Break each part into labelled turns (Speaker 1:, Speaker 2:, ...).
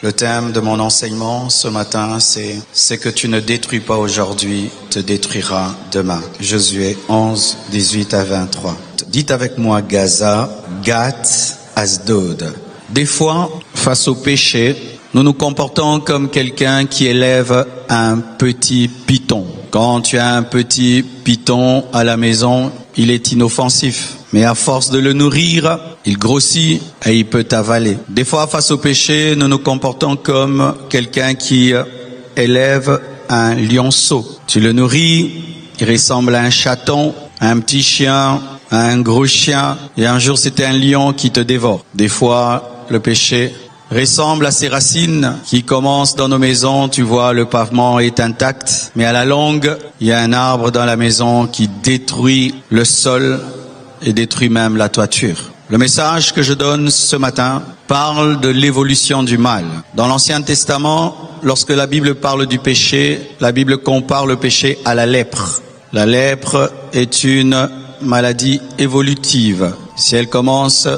Speaker 1: Le thème de mon enseignement ce matin, c'est « Ce que tu ne détruis pas aujourd'hui te détruira demain ». Josué 11, 18 à 23. Dites avec moi Gaza, Gath, Asdod. Des fois, face au péché, nous nous comportons comme quelqu'un qui élève un petit python. Quand tu as un petit python à la maison, il est inoffensif. Mais à force de le nourrir, il grossit et il peut t'avaler. Des fois, face au péché, nous nous comportons comme quelqu'un qui élève un lionceau. Tu le nourris, il ressemble à un chaton, à un petit chien, à un gros chien. Et un jour, c'était un lion qui te dévore. Des fois, le péché ressemble à ces racines qui commencent dans nos maisons. Tu vois, le pavement est intact. Mais à la longue, il y a un arbre dans la maison qui détruit le sol et détruit même la toiture. Le message que je donne ce matin parle de l'évolution du mal. Dans l'Ancien Testament, lorsque la Bible parle du péché, la Bible compare le péché à la lèpre. La lèpre est une maladie évolutive. Si elle commence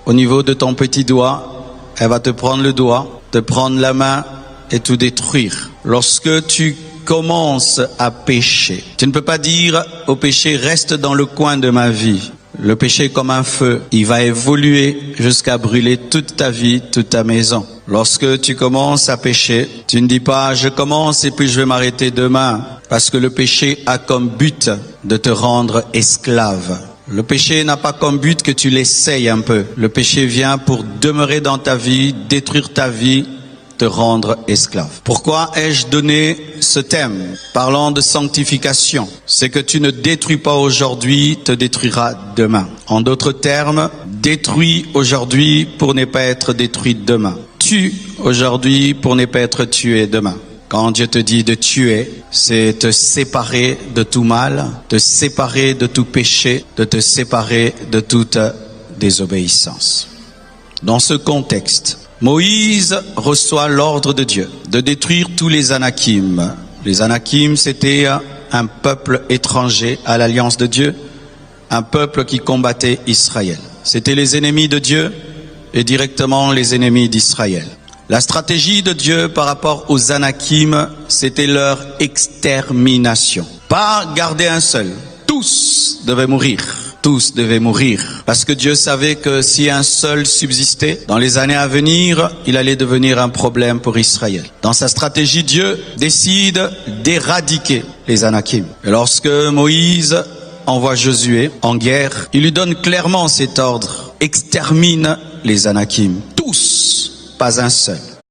Speaker 1: au niveau de ton petit doigt, elle va te prendre le doigt, te prendre la main et tout détruire. Lorsque tu commences à pécher, tu ne peux pas dire au péché reste dans le coin de ma vie. Le péché est comme un feu, il va évoluer jusqu'à brûler toute ta vie, toute ta maison. Lorsque tu commences à pécher, tu ne dis pas je commence et puis je vais m'arrêter demain, parce que le péché a comme but de te rendre esclave. Le péché n'a pas comme but que tu l'essayes un peu. Le péché vient pour demeurer dans ta vie, détruire ta vie, te rendre esclave. Pourquoi ai-je donné ce thème parlant de sanctification? C'est que tu ne détruis pas aujourd'hui, te détruiras demain. En d'autres termes, détruis aujourd'hui pour ne pas être détruit demain. Tue aujourd'hui pour ne pas être tué demain. Quand Dieu te dit de tuer, c'est te séparer de tout mal, te séparer de tout péché, de te séparer de toute désobéissance. Dans ce contexte, Moïse reçoit l'ordre de Dieu de détruire tous les Anakim. Les Anakim, c'était un peuple étranger à l'alliance de Dieu, un peuple qui combattait Israël. C'était les ennemis de Dieu et directement les ennemis d'Israël. La stratégie de Dieu par rapport aux Anakim, c'était leur extermination. Pas garder un seul. Tous devaient mourir. Tous devaient mourir. Parce que Dieu savait que si un seul subsistait, dans les années à venir, il allait devenir un problème pour Israël. Dans sa stratégie, Dieu décide d'éradiquer les Anakim. Et lorsque Moïse envoie Josué en guerre, il lui donne clairement cet ordre. Extermine les Anakim. Tous. Pas un seul.